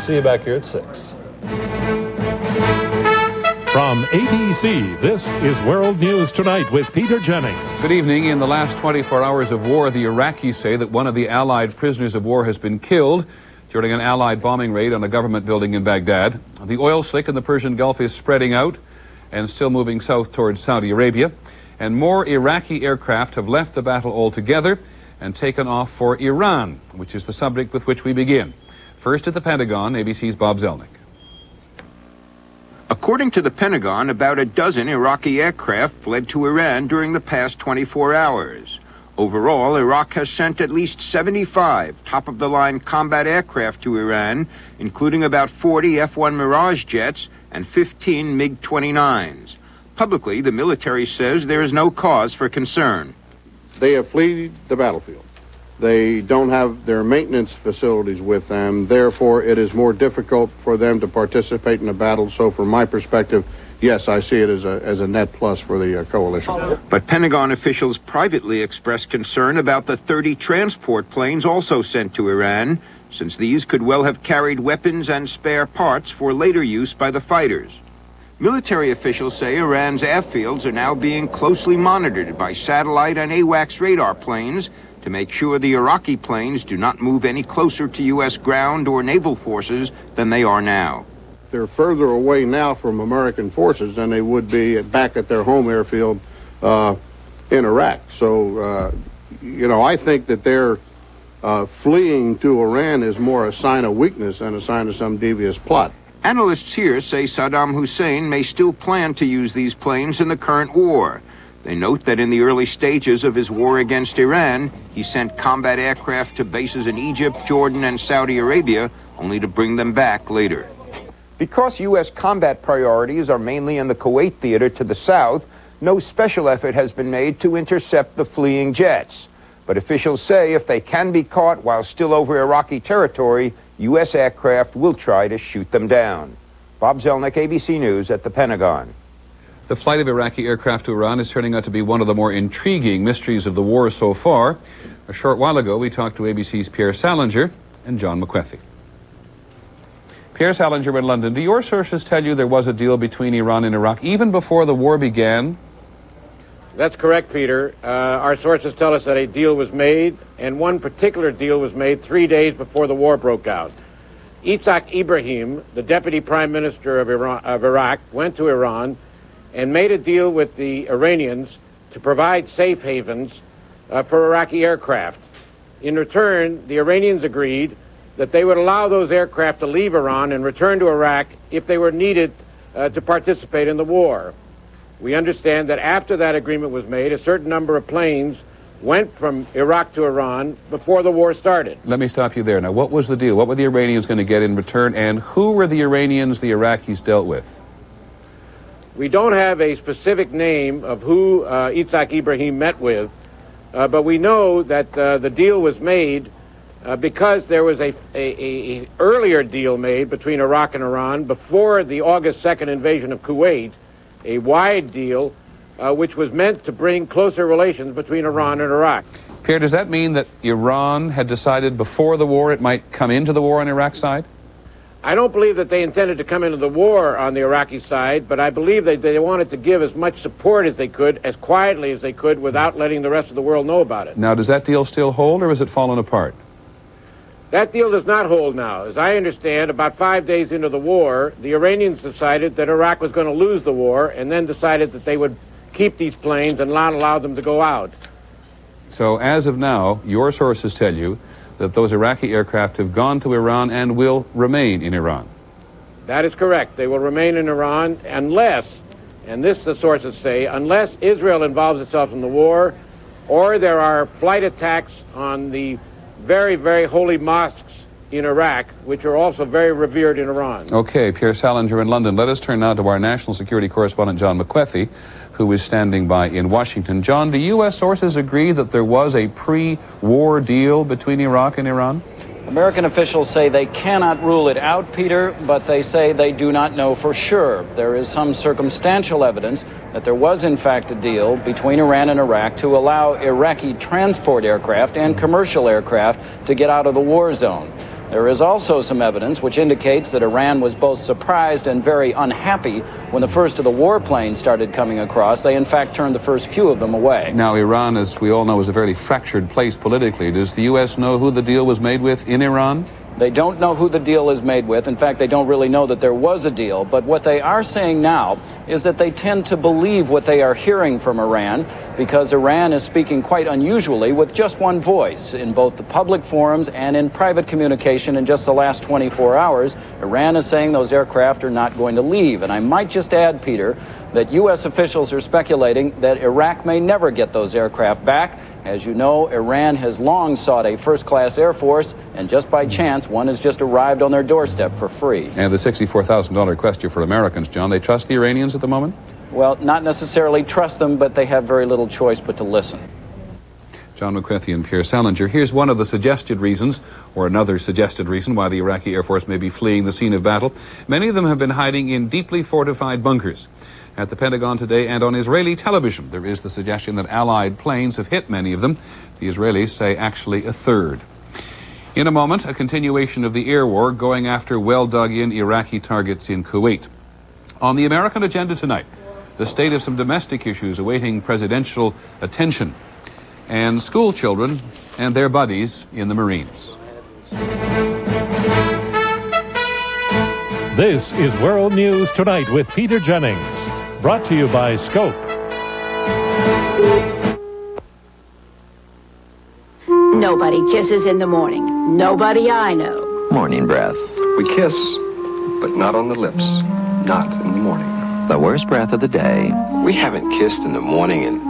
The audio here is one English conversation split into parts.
See you back here at 6. From ABC, this is World News Tonight with Peter Jennings. Good evening. In the last 24 hours of war, the Iraqis say that one of the Allied prisoners of war has been killed during an Allied bombing raid on a government building in Baghdad. The oil slick in the Persian Gulf is spreading out and still moving south towards Saudi Arabia. And more Iraqi aircraft have left the battle altogether and taken off for Iran, which is the subject with which we begin. First at the Pentagon, ABC's Bob Zelnick. According to the Pentagon, about a dozen Iraqi aircraft fled to Iran during the past 24 hours. Overall, Iraq has sent at least 75 top-of-the-line combat aircraft to Iran, including about 40 F-1 Mirage jets and 15 MiG-29s. Publicly, the military says there is no cause for concern. They have fled the battlefield. They don't have their maintenance facilities with them. Therefore, it is more difficult for them to participate in a battle. So from my perspective, yes, I see it as a net plus for the coalition. But Pentagon officials privately expressed concern about the 30 transport planes also sent to Iran, since these could well have carried weapons and spare parts for later use by the fighters. Military officials say Iran's airfields are now being closely monitored by satellite and AWACS radar planes to make sure the Iraqi planes do not move any closer to U.S. ground or naval forces than they are now. They're further away now from American forces than they would be back at their home airfield in Iraq. So, I think that their fleeing to Iran is more a sign of weakness than a sign of some devious plot. Analysts here say Saddam Hussein may still plan to use these planes in the current war. They note that in the early stages of his war against Iran, he sent combat aircraft to bases in Egypt, Jordan, and Saudi Arabia, only to bring them back later. Because U.S. combat priorities are mainly in the Kuwait theater to the south, no special effort has been made to intercept the fleeing jets. But officials say if they can be caught while still over Iraqi territory, U.S. aircraft will try to shoot them down. Bob Zelnick, ABC News at the Pentagon. The flight of Iraqi aircraft to Iran is turning out to be one of the more intriguing mysteries of the war so far. A short while ago, we talked to ABC's Pierre Salinger and John McWethy. Pierre Salinger in London, do your sources tell you there was a deal between Iran and Iraq even before the war began? That's correct, Peter. Our sources tell us that a deal was made, and one particular deal was made 3 days before the war broke out. Yitzhak Ibrahim, the deputy prime minister of Iraq, went to Iran and made a deal with the Iranians to provide safe havens for Iraqi aircraft. In return, the Iranians agreed that they would allow those aircraft to leave Iran and return to Iraq if they were needed to participate in the war. We understand that after that agreement was made, a certain number of planes went from Iraq to Iran before the war started. Let me stop you there. Now, what was the deal? What were the Iranians going to get in return, and who were the Iranians the Iraqis dealt with? We don't have a specific name of who Yitzhak Ibrahim met with, but we know that the deal was made because there was a earlier deal made between Iraq and Iran before the August 2nd invasion of Kuwait, a wide deal which was meant to bring closer relations between Iran and Iraq. Pierre, does that mean that Iran had decided before the war it might come into the war on Iraq's side? I don't believe that they intended to come into the war on the Iraqi side, but I believe that they wanted to give as much support as they could, as quietly as they could, without letting the rest of the world know about it. Now, does that deal still hold, or has it fallen apart? That deal does not hold now. As I understand, about 5 days into the war, the Iranians decided that Iraq was going to lose the war, and then decided that they would keep these planes and not allow them to go out. So, as of now, your sources tell you that those Iraqi aircraft have gone to Iran and will remain in Iran. That is correct. They will remain in Iran unless, and this the sources say, unless Israel involves itself in the war, or there are flight attacks on the very, very holy mosques in Iraq, which are also very revered in Iran. Okay, Pierre Salinger in London. Let us turn now to our national security correspondent, John McWethy, who is standing by in Washington. John, do U.S. sources agree that there was a pre-war deal between Iraq and Iran? American officials say they cannot rule it out, Peter, but they say they do not know for sure. There is some circumstantial evidence that there was, in fact, a deal between Iran and Iraq to allow Iraqi transport aircraft and commercial aircraft to get out of the war zone. There is also some evidence which indicates that Iran was both surprised and very unhappy when the first of the warplanes started coming across. They, in fact, turned the first few of them away. Now, Iran, as we all know, is a very fractured place politically. Does the U.S. know who the deal was made with in Iran? They don't know who the deal is made with. In fact, they don't really know that there was a deal. But what they are saying now is that they tend to believe what they are hearing from Iran, because Iran is speaking quite unusually with just one voice in both the public forums and in private communication. In just the last 24 hours, Iran is saying those aircraft are not going to leave. And I might just add, Peter, that U.S. officials are speculating that Iraq may never get those aircraft back. As you know, Iran has long sought a first-class Air Force, and just by chance, one has just arrived on their doorstep for free. And the $64,000 question for Americans, John, they trust the Iranians at the moment? Well, not necessarily trust them, but they have very little choice but to listen. John McCarthy and Pierre Salinger. Here's one of the suggested reasons, or another suggested reason, why the Iraqi Air Force may be fleeing the scene of battle. Many of them have been hiding in deeply fortified bunkers. At the Pentagon today and on Israeli television, there is the suggestion that Allied planes have hit many of them. The Israelis say actually a third. In a moment, a continuation of the air war going after well-dug-in Iraqi targets in Kuwait. On the American agenda tonight, the state of some domestic issues awaiting presidential attention, and school children and their buddies in the Marines. This is World News Tonight with Peter Jennings. Brought to you by Scope. Nobody kisses in the morning. Nobody I know. Morning breath. We kiss, but not on the lips. Not in the morning. The worst breath of the day. We haven't kissed in the morning in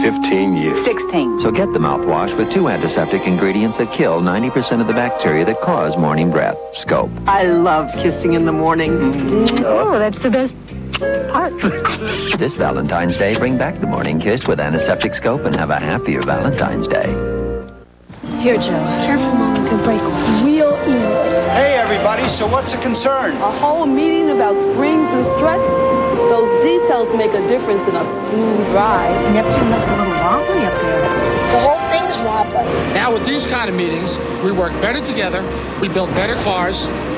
15 years. 16. So get the mouthwash with 2 antiseptic ingredients that kill 90% of the bacteria that cause morning breath. Scope. I love kissing in the morning. Oh, that's the best part. This Valentine's Day, bring back the morning kiss with antiseptic Scope and have a happier Valentine's Day. Here, Joe. Careful, Mom. It could break real easily. Hey, everybody. So what's the concern? A whole meeting about springs and struts? Those details make a difference in a smooth ride. Neptune looks a little wobbly up there. The whole thing's wobbly. Now, with these kind of meetings, we work better together. We build better cars.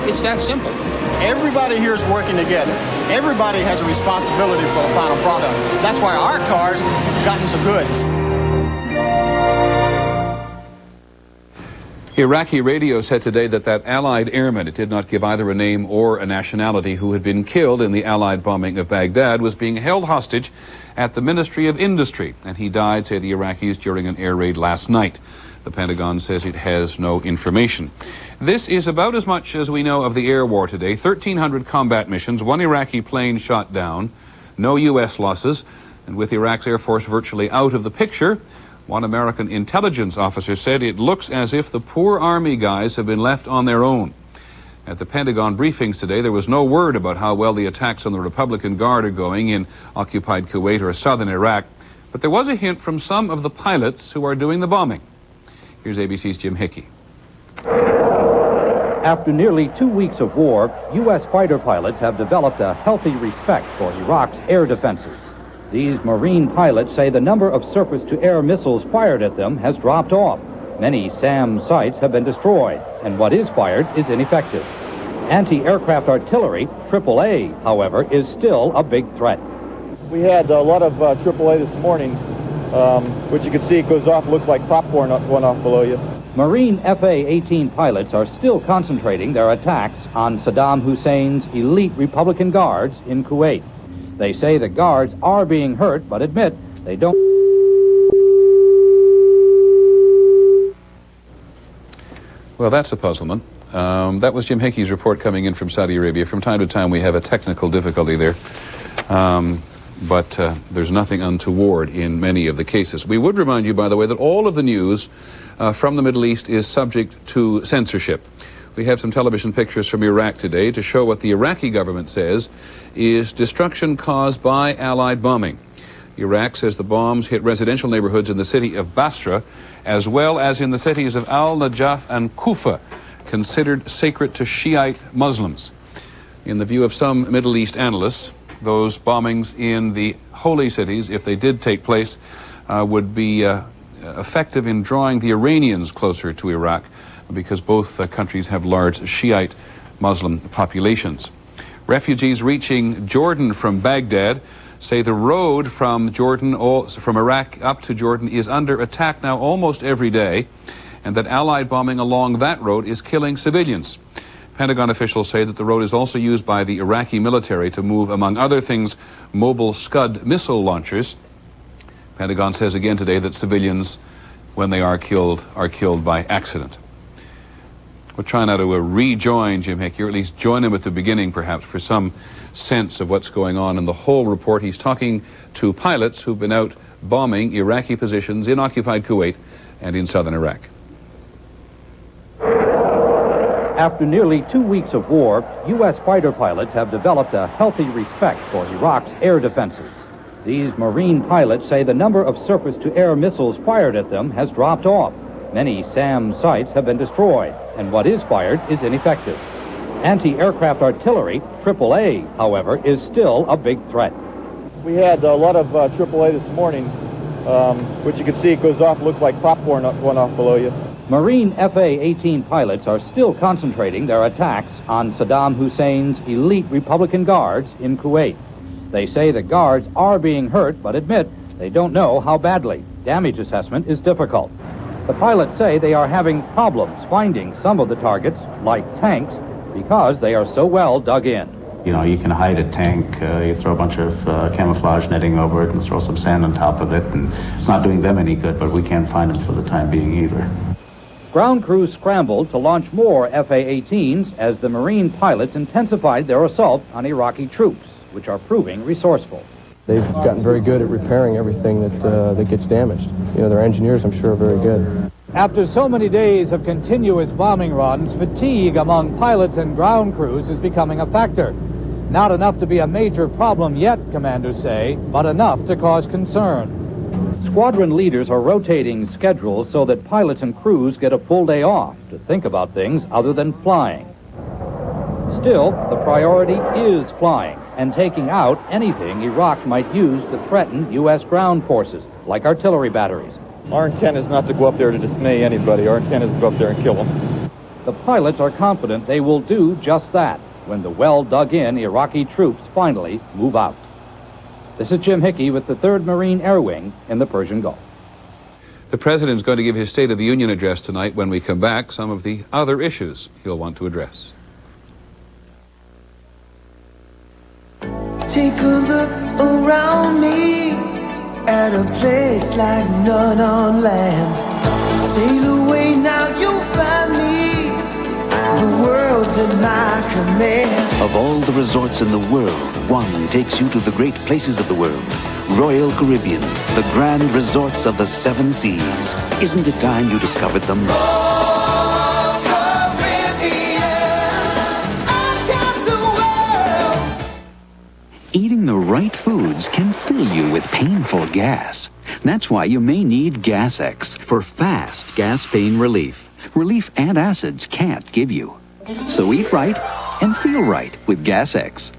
It's that simple. Everybody here is working together. Everybody has a responsibility for the final product. That's why our cars have gotten so good. Iraqi radio said today that Allied airman, it did not give either a name or a nationality, who had been killed in the Allied bombing of Baghdad, was being held hostage at the Ministry of Industry, and he died, say the Iraqis, during an air raid last night. The Pentagon says it has no information. This is about as much as we know of the air war today. 1,300 combat missions, 1 Iraqi plane shot down, no U.S. losses, and with Iraq's Air Force virtually out of the picture, one American intelligence officer said it looks as if the poor Army guys have been left on their own. At the Pentagon briefings today, there was no word about how well the attacks on the Republican Guard are going in occupied Kuwait or southern Iraq, but there was a hint from some of the pilots who are doing the bombing. Here's ABC's Jim Hickey. After nearly 2 weeks of war, U.S. fighter pilots have developed a healthy respect for Iraq's air defenses. These Marine pilots say the number of surface-to-air missiles fired at them has dropped off. Many SAM sites have been destroyed, and what is fired is ineffective. Anti-aircraft artillery, AAA, however, is still a big threat. We had a lot of AAA this morning, which you can see it goes off, looks like popcorn going off below you. Marine FA-18 pilots are still concentrating their attacks on Saddam Hussein's elite Republican Guards in Kuwait. They say the guards are being hurt, but admit they don't. Well, that's a puzzlement. That was Jim Hickey's report coming in from Saudi Arabia. From time to time, we have a technical difficulty there. But there's nothing untoward in many of the cases. We would remind you, by the way, that all of the news from the Middle East is subject to censorship. We have some television pictures from Iraq today to show what the Iraqi government says is destruction caused by Allied bombing. Iraq says the bombs hit residential neighborhoods in the city of Basra, as well as in the cities of Al-Najaf and Kufa, considered sacred to Shiite Muslims. In the view of some Middle East analysts, those bombings in the holy cities, if they did take place, would be effective in drawing the Iranians closer to Iraq, because both countries have large Shiite Muslim populations. Refugees reaching Jordan from Baghdad say the road from Iraq up to Jordan is under attack now almost every day, and that Allied bombing along that road is killing civilians. Pentagon officials say that the road is also used by the Iraqi military to move, among other things, mobile Scud missile launchers. Pentagon says again today that civilians, when they are killed by accident. We'll try now to rejoin Jim Hickey, or at least join him at the beginning, perhaps, for some sense of what's going on in the whole report. He's talking to pilots who've been out bombing Iraqi positions in occupied Kuwait and in southern Iraq. After nearly 2 weeks of war, U.S. fighter pilots have developed a healthy respect for Iraq's air defenses. These Marine pilots say the number of surface-to-air missiles fired at them has dropped off. Many SAM sites have been destroyed, and what is fired is ineffective. Anti-aircraft artillery, AAA, however, is still a big threat. We had a lot of AAA this morning, which you can see it goes off, looks like popcorn going off below you. Marine FA-18 pilots are still concentrating their attacks on Saddam Hussein's elite Republican guards in Kuwait. They say the guards are being hurt, but admit they don't know how badly. Damage assessment is difficult. The pilots say they are having problems finding some of the targets, like tanks, because they are so well dug in. You know, you can hide a tank, you throw a bunch of camouflage netting over it and throw some sand on top of it, and it's not doing them any good, but we can't find them for the time being either. Ground crews scrambled to launch more FA-18s as the Marine pilots intensified their assault on Iraqi troops, which are proving resourceful. They've gotten very good at repairing everything that gets damaged. You know, their engineers, I'm sure, are very good. After so many days of continuous bombing runs, fatigue among pilots and ground crews is becoming a factor. Not enough to be a major problem yet, commanders say, but enough to cause concern. Squadron leaders are rotating schedules so that pilots and crews get a full day off to think about things other than flying. Still, the priority is flying and taking out anything Iraq might use to threaten U.S. ground forces, like artillery batteries. Our intent is not to go up there to dismay anybody. Our intent is to go up there and kill them. The pilots are confident they will do just that when the well-dug-in Iraqi troops finally move out. This is Jim Hickey with the 3rd Marine Air Wing in the Persian Gulf. The President's going to give his State of the Union address tonight. When we come back, some of the other issues he'll want to address. Take a look around me at a place like none on land. Sail away now, you'll find me. The world's at my command. Of all the resorts in the world, one takes you to the great places of the world. Royal Caribbean, the grand resorts of the 7 seas. Isn't it time you discovered them? Eating the right foods can fill you with painful gas. That's why you may need Gas-X for fast gas pain relief. Relief antacids can't give you. So eat right and feel right with Gas-X.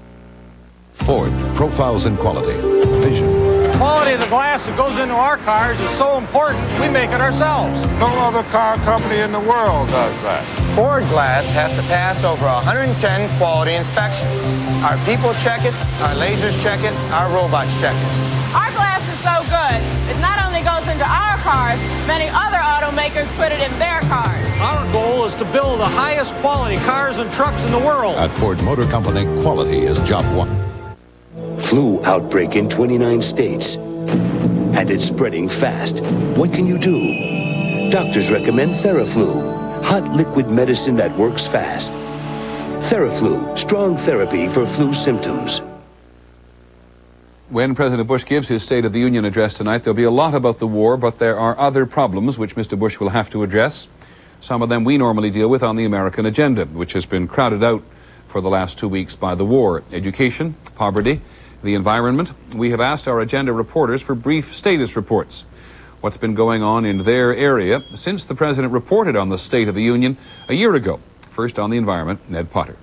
Ford profiles in quality, vision. The quality of the glass that goes into our cars is so important, we make it ourselves. No other car company in the world does that. Ford glass has to pass over 110 quality inspections. Our people check it, our lasers check it, our robots check it. Our glass is so good, it not only goes into our cars, many other automakers put it in their cars. Our goal is to build the highest quality cars and trucks in the world. At Ford Motor Company, quality is job one. Flu outbreak in 29 states. And it's spreading fast. What can you do? Doctors recommend Theraflu, hot liquid medicine that works fast. Theraflu, strong therapy for flu symptoms. When President Bush gives his State of the Union address tonight, there'll be a lot about the war, but there are other problems which Mr. Bush will have to address. Some of them we normally deal with on the American agenda, which has been crowded out for the last 2 weeks by the war. Education, poverty, the environment. We have asked our agenda reporters for brief status reports. What's been going on in their area since the President reported on the State of the Union a year ago. First on the environment, Ned Potter.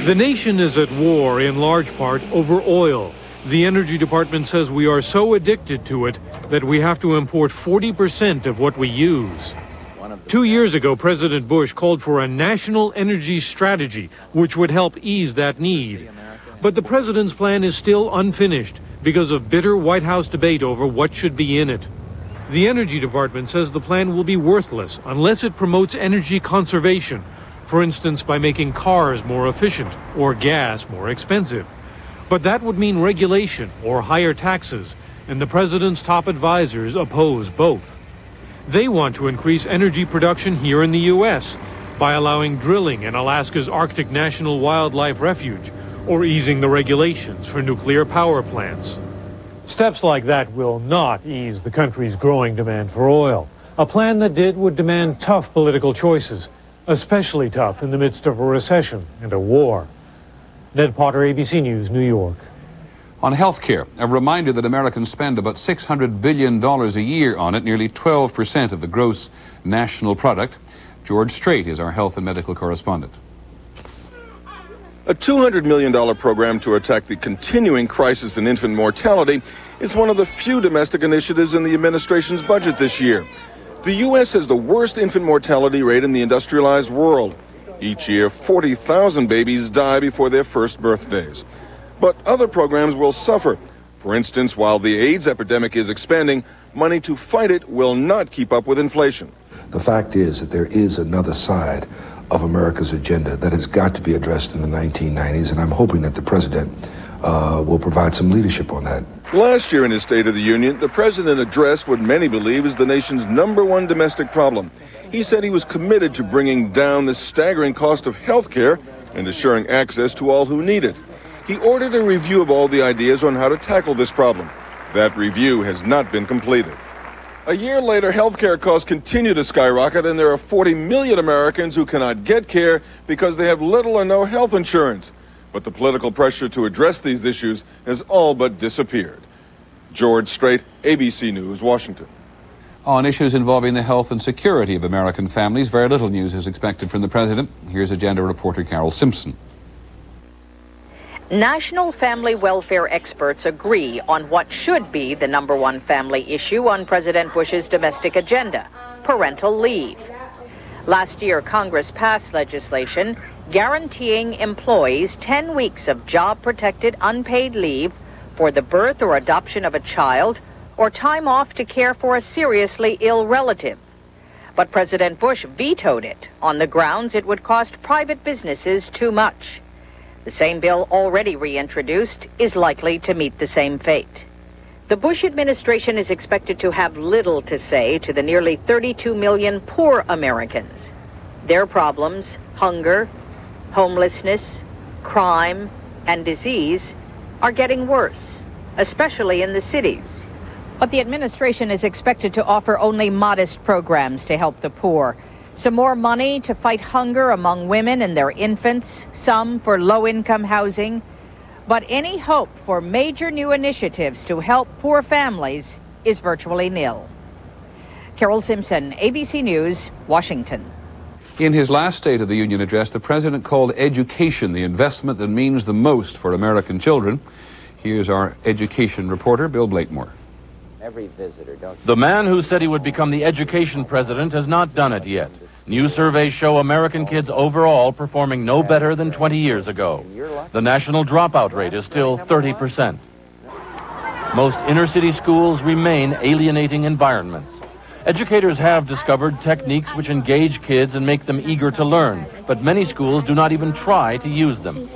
The nation is at war in large part over oil. The Energy Department says we are so addicted to it that we have to import 40% of what we use. 2 years ago, President Bush called for a national energy strategy which would help ease that need. But the president's plan is still unfinished because of bitter White House debate over what should be in it. The Energy Department says the plan will be worthless unless it promotes energy conservation, for instance by making cars more efficient or gas more expensive. But that would mean regulation or higher taxes, and the president's top advisors oppose both. They want to increase energy production here in the U.S. by allowing drilling in Alaska's Arctic National Wildlife Refuge or easing the regulations for nuclear power plants. Steps like that will not ease the country's growing demand for oil. A plan that did would demand tough political choices, especially tough in the midst of a recession and a war. Ned Potter, ABC News, New York. On health care, a reminder that Americans spend about $600 billion a year on it, nearly 12% of the gross national product. George Strait is our health and medical correspondent. A $200 million program to attack the continuing crisis in infant mortality is one of the few domestic initiatives in the administration's budget this year. The U.S. has the worst infant mortality rate in the industrialized world. Each year, 40,000 babies die before their first birthdays. But other programs will suffer. For instance, while the AIDS epidemic is expanding, money to fight it will not keep up with inflation. The fact is that there is another side of America's agenda that has got to be addressed in the 1990s, and I'm hoping that the president will provide some leadership on that. Last year in his State of the Union, the president addressed what many believe is the nation's #1 domestic problem. He said he was committed to bringing down the staggering cost of health care and assuring access to all who need it. He ordered a review of all the ideas on how to tackle this problem. That review has not been completed. A year later, health care costs continue to skyrocket, and there are 40 million Americans who cannot get care because they have little or no health insurance. But the political pressure to address these issues has all but disappeared. George Strait, ABC News, Washington. On issues involving the health and security of American families, very little news is expected from the president. Here's agenda reporter Carol Simpson. National family welfare experts agree on what should be the #1 family issue on President Bush's domestic agenda, parental leave. Last year, Congress passed legislation guaranteeing employees 10 weeks of job-protected unpaid leave for the birth or adoption of a child or time off to care for a seriously ill relative. But President Bush vetoed it on the grounds it would cost private businesses too much. The same bill already reintroduced is likely to meet the same fate. The Bush administration is expected to have little to say to the nearly 32 million poor Americans. Their problems, hunger, homelessness, crime, and disease, are getting worse, especially in the cities. But the administration is expected to offer only modest programs to help the poor. Some more money to fight hunger among women and their infants, some for low-income housing. But any hope for major new initiatives to help poor families is virtually nil. Carol Simpson, ABC News, Washington. In his last State of the Union address, the president called education the investment that means the most for American children. Here's our education reporter, Bill Blakemore. Every visitor, The man who said he would become the education president has not done it yet. New surveys show American kids overall performing no better than 20 years ago. The national dropout rate is still 30%. Most inner-city schools remain alienating environments. Educators have discovered techniques which engage kids and make them eager to learn, but many schools do not even try to use them.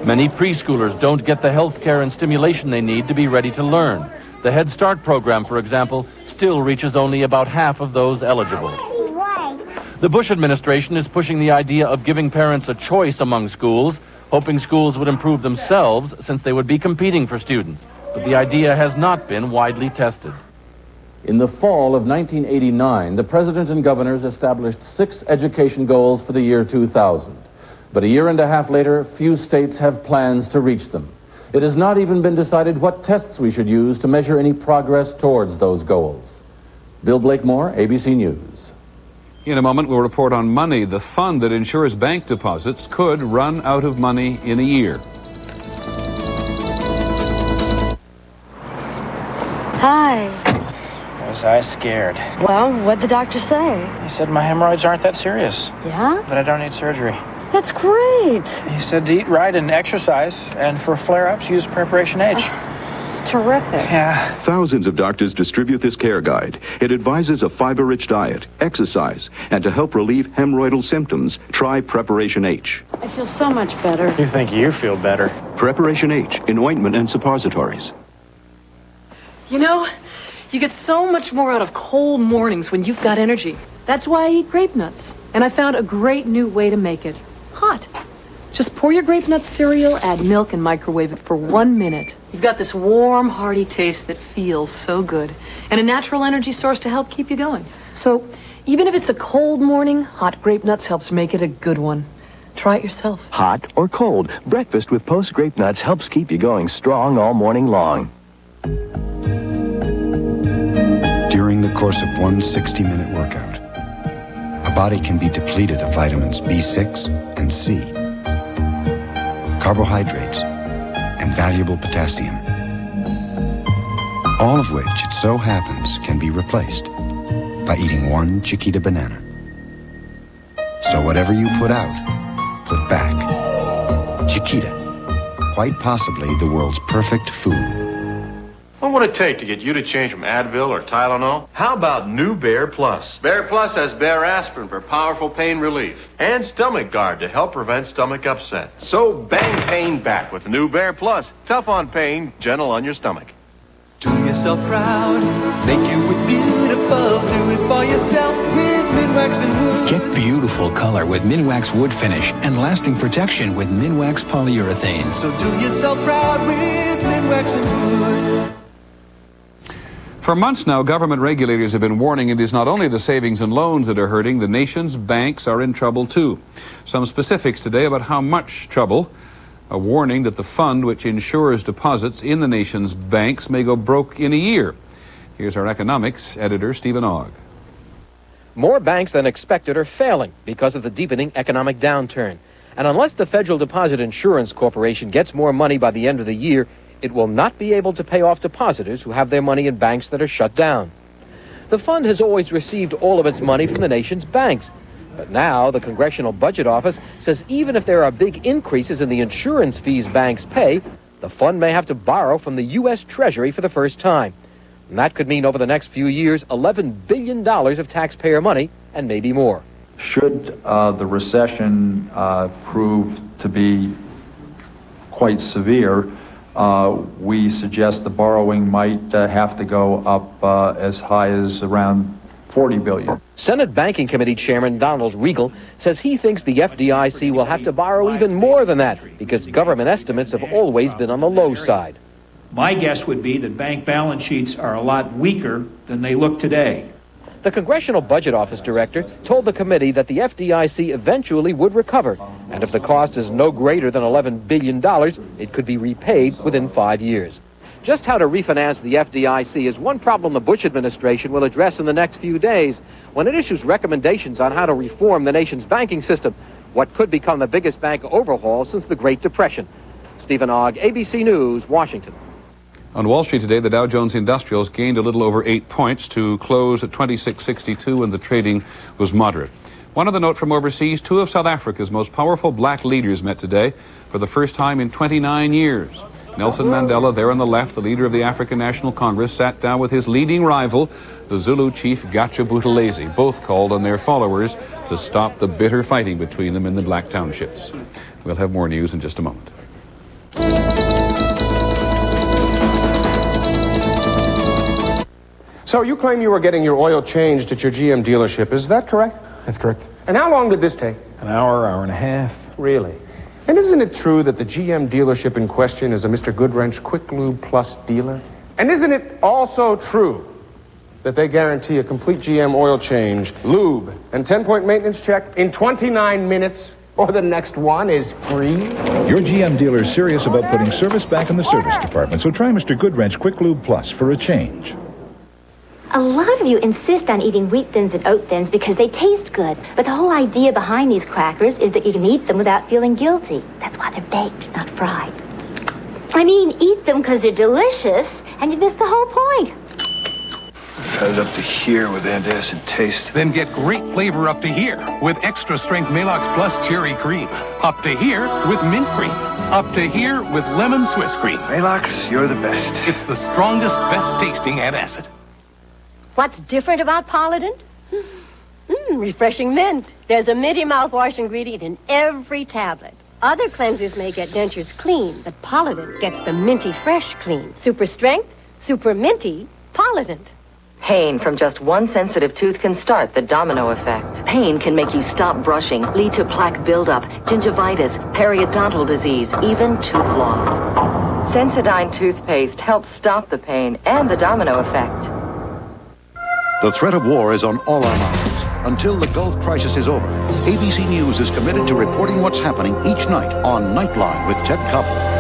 Many preschoolers don't get the health care and stimulation they need to be ready to learn. The Head Start program, for example, still reaches only about half of those eligible. The Bush administration is pushing the idea of giving parents a choice among schools, hoping schools would improve themselves since they would be competing for students. But the idea has not been widely tested. In the fall of 1989, the president and governors established 6 education goals for the year 2000. But a year and a half later, few states have plans to reach them. It has not even been decided what tests we should use to measure any progress towards those goals. Bill Blakemore, ABC News. In a moment, we'll report on money. The fund that insures bank deposits could run out of money in a year. Hi. Was I scared? Well, what'd the doctor say? He said my hemorrhoids aren't that serious. Yeah? That I don't need surgery. That's great. He said to eat right and exercise, and for flare-ups, use Preparation H. It's terrific. Yeah. Thousands of doctors distribute this care guide. It advises a fiber-rich diet, exercise, and to help relieve hemorrhoidal symptoms, try Preparation H. I feel so much better. You think you feel better? Preparation H in ointment and suppositories. You know, you get so much more out of cold mornings when you've got energy. That's why I eat grape nuts. And I found a great new way to make it hot. Just pour your grape nut cereal, add milk, and microwave it for 1 minute. You've got this warm, hearty taste that feels so good. And a natural energy source to help keep you going. So, even if it's a cold morning, hot grape nuts helps make it a good one. Try it yourself. Hot or cold, breakfast with Post Grape Nuts helps keep you going strong all morning long. During the course of one 60-minute workout, a body can be depleted of vitamins B6 and C, carbohydrates, and valuable potassium, all of which, it so happens, can be replaced by eating one Chiquita banana. So whatever you put out, put back. Chiquita, quite possibly the world's perfect food. What would it take to get you to change from Advil or Tylenol? How about new Bear Plus? Bear Plus has Bear Aspirin for powerful pain relief and Stomach Guard to help prevent stomach upset. So bang pain back with new Bear Plus. Tough on pain, gentle on your stomach. Do yourself proud, make you look beautiful, do it for yourself with Minwax and Wood. Get beautiful color with Minwax Wood Finish and lasting protection with Minwax Polyurethane. So do yourself proud with Minwax and Wood. For months now, government regulators have been warning it is not only the savings and loans that are hurting, the nation's banks are in trouble too. Some specifics today about how much trouble. A warning that the fund which insures deposits in the nation's banks may go broke in a year. Here's our economics editor, Stephen Ogg. More banks than expected are failing because of the deepening economic downturn. And unless the Federal Deposit Insurance Corporation gets more money by the end of the year, it will not be able to pay off depositors who have their money in banks that are shut down. The fund has always received all of its money from the nation's banks. But now the Congressional Budget Office says even if there are big increases in the insurance fees banks pay, the fund may have to borrow from the U.S. Treasury for the first time. And that could mean over the next few years, $11 billion of taxpayer money and maybe more. Should the recession prove to be quite severe, we suggest the borrowing might have to go up as high as around $40 billion. Senate Banking Committee Chairman Donald Regal says he thinks the FDIC will have to borrow even more than that because government estimates have always been on the low side. My guess would be that bank balance sheets are a lot weaker than they look today. The Congressional Budget Office director told the committee that the FDIC eventually would recover, and if the cost is no greater than $11 billion, it could be repaid within 5 years. Just how to refinance the FDIC is one problem the Bush administration will address in the next few days when it issues recommendations on how to reform the nation's banking system, what could become the biggest bank overhaul since the Great Depression. Stephen Ogg, ABC News, Washington. On Wall Street today, the Dow Jones Industrials gained a little over 8 points to close at 2662, and the trading was moderate. One other note from overseas, two of South Africa's most powerful black leaders met today for the first time in 29 years. Nelson Mandela, there on the left, the leader of the African National Congress, sat down with his leading rival, the Zulu chief Gacha Buthelezi. Both called on their followers to stop the bitter fighting between them in the black townships. We'll have more news in just a moment. So you claim you were getting your oil changed at your GM dealership. Is that correct? That's correct. And how long did this take? An hour, hour and a half. Really? And isn't it true that the GM dealership in question is a Mr. Goodwrench Quick Lube Plus dealer? And isn't it also true that they guarantee a complete GM oil change, lube, and 10-point maintenance check in 29 minutes, or the next one is free? Your GM dealer is serious about putting service back in the service department, so try Mr. Goodwrench Quick Lube Plus for a change. A lot of you insist on eating wheat thins and oat thins because they taste good. But the whole idea behind these crackers is that you can eat them without feeling guilty. That's why they're baked, not fried. I mean, eat them because they're delicious, and you miss the whole point. Cut it up to here with antacid taste. Then get great flavor up to here with extra strength Malox Plus Cherry Cream. Up to here with mint cream. Up to here with lemon Swiss cream. Malox, you're the best. It's the strongest, best tasting antacid. What's different about Polident? Refreshing mint. There's a minty mouthwash ingredient in every tablet. Other cleansers may get dentures clean, but Polident gets the minty fresh clean. Super strength, super minty, Polident. Pain from just one sensitive tooth can start the domino effect. Pain can make you stop brushing, lead to plaque buildup, gingivitis, periodontal disease, even tooth loss. Sensodyne toothpaste helps stop the pain and the domino effect. The threat of war is on all our minds. Until the Gulf crisis is over, ABC News is committed to reporting what's happening each night on Nightline with Ted Koppel.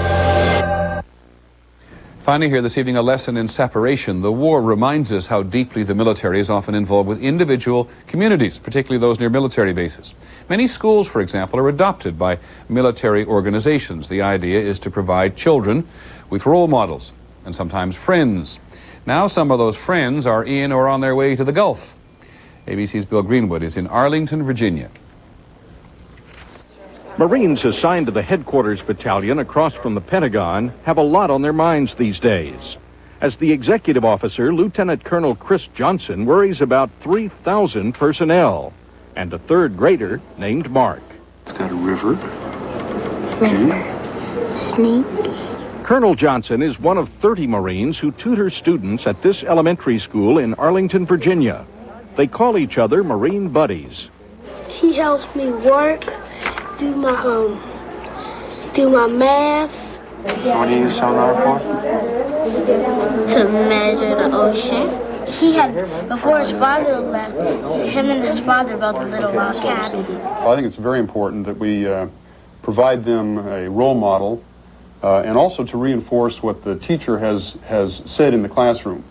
Finally here this evening, a lesson in separation. The war reminds us how deeply the military is often involved with individual communities, particularly those near military bases. Many schools, for example, are adopted by military organizations. The idea is to provide children with role models and sometimes friends. Now some of those friends are in or on their way to the Gulf. ABC's Bill Greenwood is in Arlington, Virginia. Marines assigned to the headquarters battalion across from the Pentagon have a lot on their minds these days. As the executive officer, Lieutenant Colonel Chris Johnson worries about 3,000 personnel and a third grader named Mark. It's got a river. Snake. Colonel Johnson is one of 30 Marines who tutor students at this elementary school in Arlington, Virginia. They call each other Marine buddies. He helps me work, do my math. What do you use sonar for? To measure the ocean. He had, before his father left, him and his father built a little log cabin. Well, I think it's very important that we provide them a role model and also to reinforce what the teacher has said in the classroom.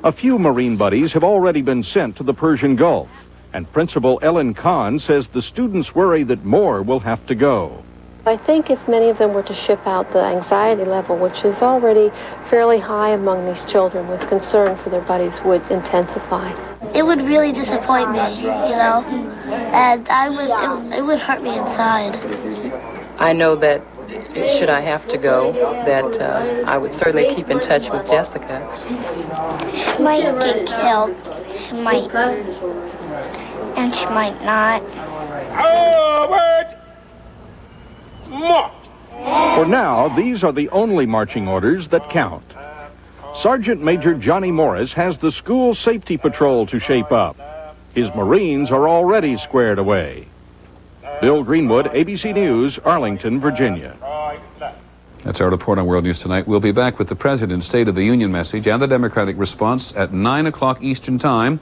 A few Marine buddies have already been sent to the Persian Gulf, and Principal Ellen Kahn says the students worry that more will have to go. I think if many of them were to ship out, the anxiety level, which is already fairly high among these children with concern for their buddies, would intensify. It would really disappoint me, you know, and it would hurt me inside. I know that should I have to go, that I would certainly keep in touch with Jessica. She might get killed. She might. And she might not. For now, these are the only marching orders that count. Sergeant Major Johnny Morris has the school safety patrol to shape up. His Marines are already squared away. Bill Greenwood, ABC News, Arlington, Virginia. That's our report on World News Tonight. We'll be back with the President's State of the Union message and the Democratic response at 9 o'clock Eastern Time.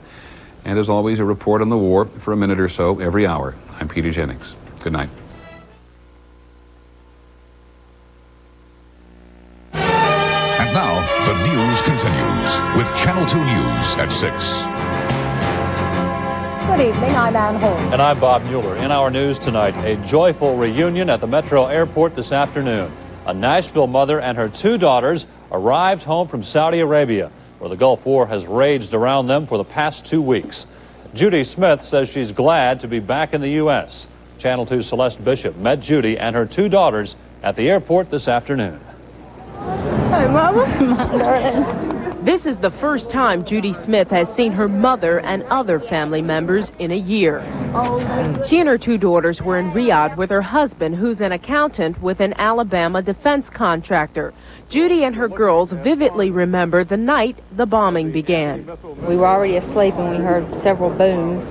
And as always, a report on the war for a minute or so every hour. I'm Peter Jennings. Good night. And now, the news continues with Channel 2 News at 6. Good evening, I'm Ann Holmes. And I'm Bob Mueller. In our news tonight, a joyful reunion at the Metro Airport this afternoon. A Nashville mother and her two daughters arrived home from Saudi Arabia, where the Gulf War has raged around them for the past 2 weeks. Judy Smith says she's glad to be back in the U.S. Channel 2's Celeste Bishop met Judy and her two daughters at the airport this afternoon. Hi, Mama. Hi, darling. This is the first time Judy Smith has seen her mother and other family members in a year. She and her two daughters were in Riyadh with her husband, who's an accountant with an Alabama defense contractor. Judy and her girls vividly remember the night the bombing began. We were already asleep and we heard several booms,